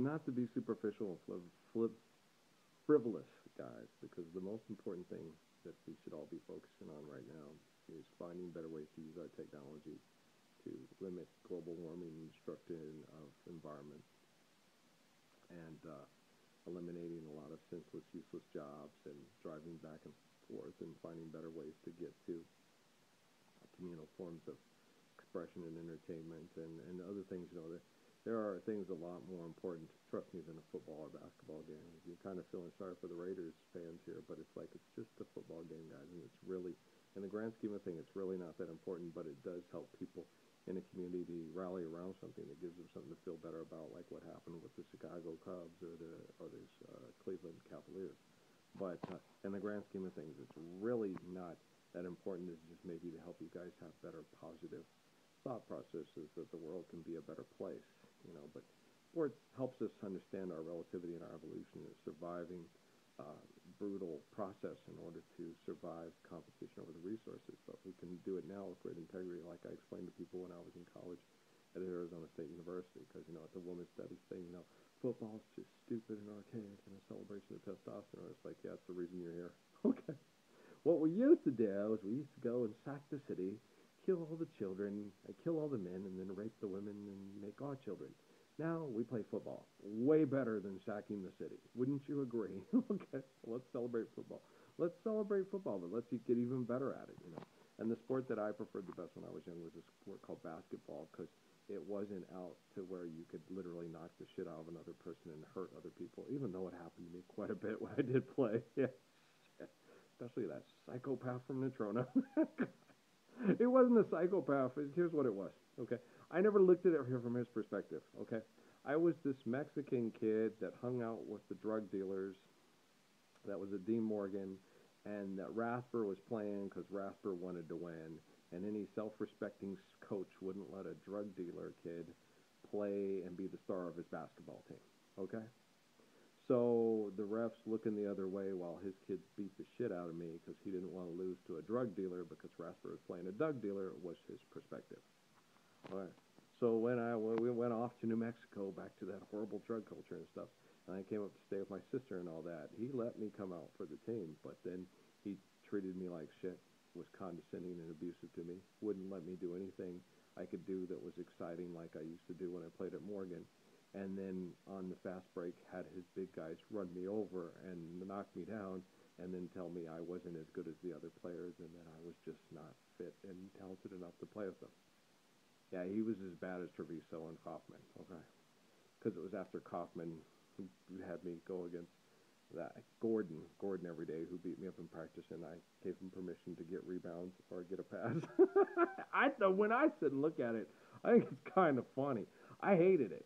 not to be superficial and frivolous, guys, because the most important thing that we should all be focusing on right now is finding better ways to use our technology to limit global warming and destruction of environments and eliminating a lot of senseless, useless jobs and driving back and forth and finding better ways to get to communal forms of expression and entertainment and other things. There are things a lot more important, trust me, than a football or basketball game. You're kind of feeling sorry for the Raiders fans here, but it's like it's just a football game, guys, and it's really, in the grand scheme of things, it's really not that important, but it does help people in a community rally around something that gives them something to feel better about, like what happened with the Chicago Cubs or the Cleveland Cavaliers. But in the grand scheme of things, it's really not that important. It's just maybe to help you guys have better positive thought processes that the world can be a better place, But sports helps us understand our relativity and our evolution and surviving brutal process in order to survive competition over the resources. But we can do it now with great integrity, like I explained to people when I was in college at Arizona State University, because, at the women's studies thing, football's just stupid and archaic and a celebration of testosterone. It's like, yeah, that's the reason you're here. Okay. What we used to do is we used to go and sack the city, kill all the children, kill all the men, and then rape the women and make our children. Now we play football. Way better than sacking the city. Wouldn't you agree? Okay, let's celebrate football. Let's celebrate football, but let's get even better at it, And the sport that I preferred the best when I was young was a sport called basketball, because it wasn't out to where you could literally knock the shit out of another person and hurt other people, even though it happened to me quite a bit when I did play. Yeah, especially that psychopath from Natrona. It wasn't a psychopath. Here's what it was, okay? I never looked at it here from his perspective, okay? I was this Mexican kid that hung out with the drug dealers. That was at Dean Morgan, and that Rasper was playing because Rasper wanted to win, and any self-respecting coach wouldn't let a drug dealer kid play and be the star of his basketball team, okay? So the ref's looking the other way while his kids beat the shit out of me because he didn't want to lose to a drug dealer because Rasper was playing a drug dealer, was his perspective. All right. So when we went off to New Mexico, back to that horrible drug culture and stuff, and I came up to stay with my sister and all that, he let me come out for the team, but then he treated me like shit, was condescending and abusive to me, wouldn't let me do anything I could do that was exciting like I used to do when I played at Morgan. And then on the fast break had his big guys run me over and knock me down and then tell me I wasn't as good as the other players and that I was just not fit and talented enough to play with them. Yeah, he was as bad as Treviso and Kaufman, okay? Because it was after Kaufman who had me go against that Gordon every day, who beat me up in practice, and I gave him permission to get rebounds or get a pass. When I sit and look at it, I think it's kind of funny. I hated it.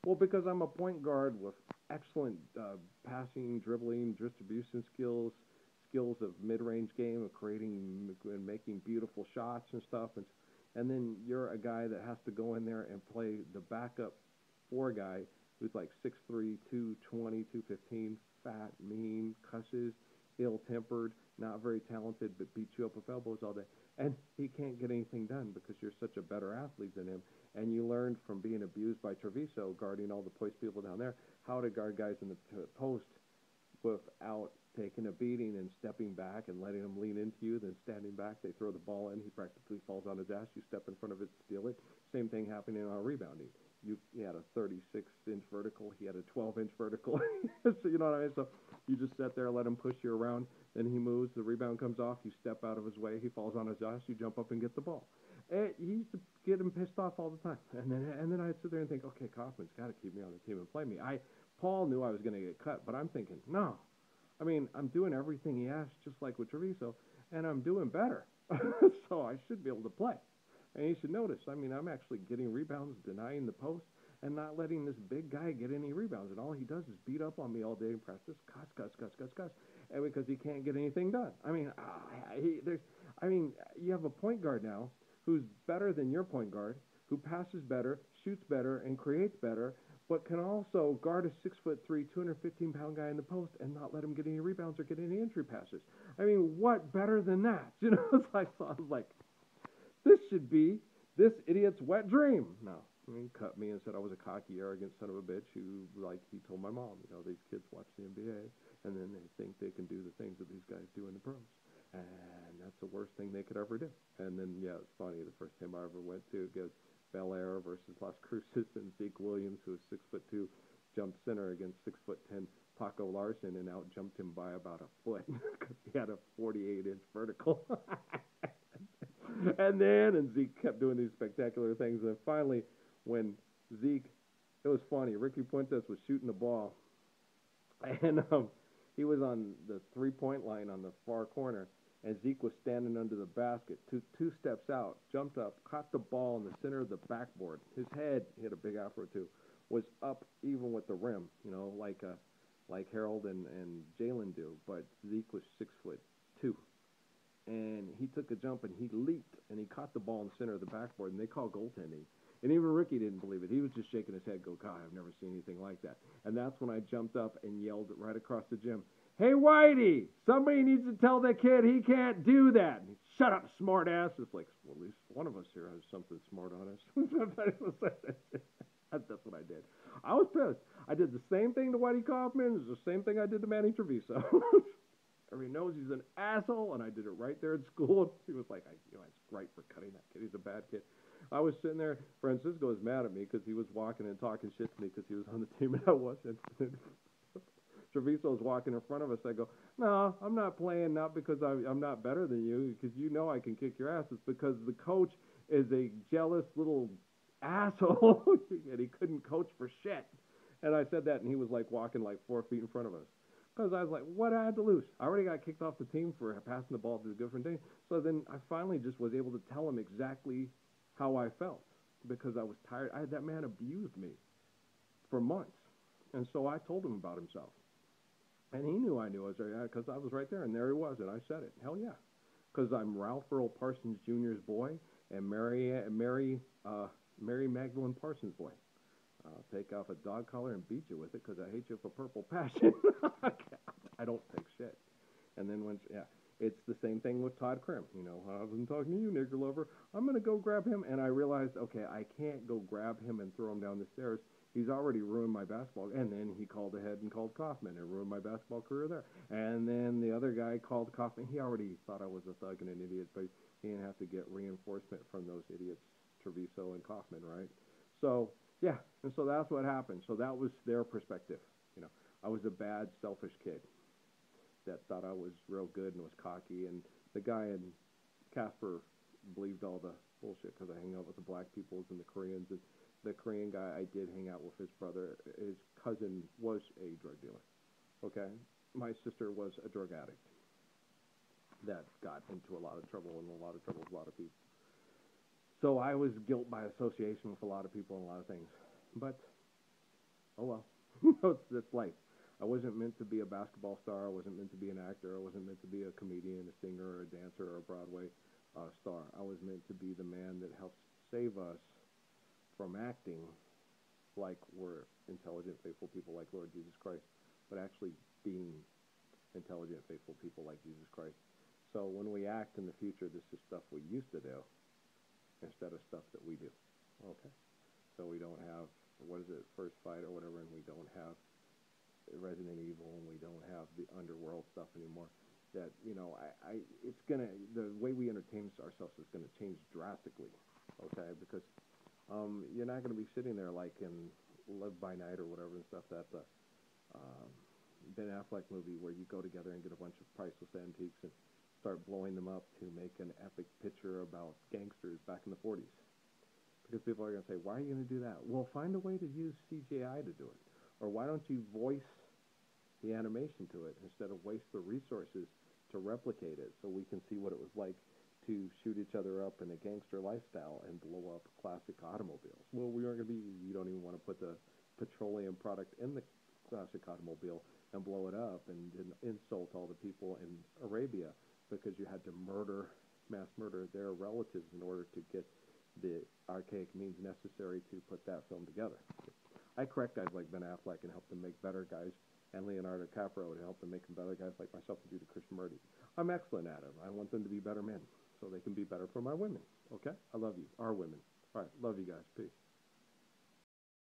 Well, because I'm a point guard with excellent passing, dribbling, distribution skills of mid-range game, of creating and making beautiful shots and stuff, and then you're a guy that has to go in there and play the backup four guy who's like 6'3", 220, 215, fat, mean, cusses, ill-tempered, not very talented, but beats you up with elbows all day. And he can't get anything done because you're such a better athlete than him. And you learned from being abused by Treviso, guarding all the post people down there, how to guard guys in the post without taking a beating and stepping back and letting them lean into you, then standing back. They throw the ball in. He practically falls on his ass. You step in front of it, steal it. Same thing happening on rebounding. He had a 36-inch vertical. He had a 12-inch vertical. So you know what I mean? So you just sit there, let him push you around. Then he moves. The rebound comes off. You step out of his way. He falls on his ass. You jump up and get the ball. And he used to get him pissed off all the time. And then I'd sit there and think, okay, Kaufman's got to keep me on the team and play me. Paul knew I was going to get cut, but I'm thinking, no. I mean, I'm doing everything he asked, just like with Treviso, and I'm doing better. So I should be able to play. And you should notice, I mean, I'm actually getting rebounds, denying the post, and not letting this big guy get any rebounds. And all he does is beat up on me all day in practice, cuss. And because he can't get anything done. I mean, you have a point guard now who's better than your point guard, who passes better, shoots better, and creates better, but can also guard a 6'3", 215-pound guy in the post and not let him get any rebounds or get any entry passes. I mean, what better than that? It's like, I was like, this should be this idiot's wet dream. No, And he cut me and said I was a cocky, arrogant son of a bitch who, like, he told my mom, these kids watch the NBA and then they think they can do the things that these guys do in the pros. And that's the worst thing they could ever do. And then, yeah, it's funny. The first time I ever went to against Bel Air versus Las Cruces, and Zeke Williams, who was 6'2", jumped center against 6'10" Paco Larson and out jumped him by about a foot because he had a 48-inch vertical. And Zeke kept doing these spectacular things. And finally, when Zeke, it was funny. Ricky Puentes was shooting the ball, and he was on the three-point line on the far corner, and Zeke was standing under the basket, two steps out, jumped up, caught the ball in the center of the backboard. His head, he had a big afro too, was up even with the rim, like Harold and Jalen do. But Zeke was 6'2", and he took a jump and he leaped and he caught the ball in the center of the backboard, and they called goaltending. And even Ricky didn't believe it. He was just shaking his head, go, God, I've never seen anything like that. And that's when I jumped up and yelled right across the gym, hey, Whitey, somebody needs to tell that kid he can't do that. And he, shut up, smart ass. It's like, well, at least one of us here has something smart on us. That's what I did. I was pissed. I did the same thing to Whitey Kaufman. It's the same thing I did to Manny Treviso. Everybody knows he's an asshole, and I did it right there at school. He was like, it's right for cutting that kid. He's a bad kid. I was sitting there. Francisco was mad at me because he was walking and talking shit to me because he was on the team and I wasn't. Treviso was walking in front of us. I go, no, I'm not playing, not because I'm not better than you, because you know I can kick your ass. It's because the coach is a jealous little asshole, and he couldn't coach for shit. And I said that, and he was like walking like 4 feet in front of us. Because I was like, what I had to lose? I already got kicked off the team for passing the ball to the different team. So then I finally just was able to tell him exactly how I felt because I was tired. That man abused me for months. And so I told him about himself. And he knew I knew I was there because I was right there. And there he was. And I said it. Hell yeah. Because I'm Ralph Earl Parsons Jr.'s boy and Mary Magdalene Parsons' boy. I'll take off a dog collar and beat you with it because I hate you for purple passion. I don't take shit. And then it's the same thing with Todd Krim. I wasn't talking to you, nigger lover. I'm going to go grab him. And I realized, okay, I can't go grab him and throw him down the stairs. He's already ruined my basketball. And then he called ahead and called Kaufman and ruined my basketball career there. And then the other guy called Kaufman. He already thought I was a thug and an idiot, but he didn't have to get reinforcement from those idiots, Treviso and Kaufman, right? So, yeah, and so that's what happened. So that was their perspective. I was a bad, selfish kid that thought I was real good and was cocky. And the guy in Casper believed all the bullshit because I hang out with the black peoples and the Koreans. And the Korean guy, I did hang out with his brother. His cousin was a drug dealer, okay? My sister was a drug addict that got into a lot of trouble and a lot of trouble with a lot of people. So I was guilt by association with a lot of people and a lot of things. But, oh well, it's life. I wasn't meant to be a basketball star. I wasn't meant to be an actor. I wasn't meant to be a comedian, a singer, or a dancer, or a Broadway star. I was meant to be the man that helps save us from acting like we're intelligent, faithful people like Lord Jesus Christ, but actually being intelligent, faithful people like Jesus Christ. So when we act in the future, this is stuff we used to do instead of stuff that we do. Okay? So we don't have, First Fight or whatever, and we don't have Resident Evil, and we don't have the underworld stuff anymore. That, it's gonna, the way we entertain ourselves is gonna change drastically, okay? Because you're not gonna be sitting there like in Live by Night or whatever and stuff, that Ben Affleck movie where you go together and get a bunch of priceless antiques and start blowing them up to make an epic picture about gangsters back in the 40s. Because people are gonna say, why are you gonna do that? Well, find a way to use CGI to do it. Or why don't you voice the animation to it instead of waste the resources to replicate it so we can see what it was like to shoot each other up in a gangster lifestyle and blow up classic automobiles. Well, you don't even want to put the petroleum product in the classic automobile and blow it up and insult all the people in Arabia because you had to mass murder their relatives in order to get the archaic means necessary to put that film together. I correct guys like Ben Affleck and help them make better guys, and Leonardo DiCaprio to help them make better guys like myself and do to Krishnamurti. I'm excellent at it. I want them to be better men so they can be better for my women. Okay? I love you. Our women. All right. Love you guys. Peace.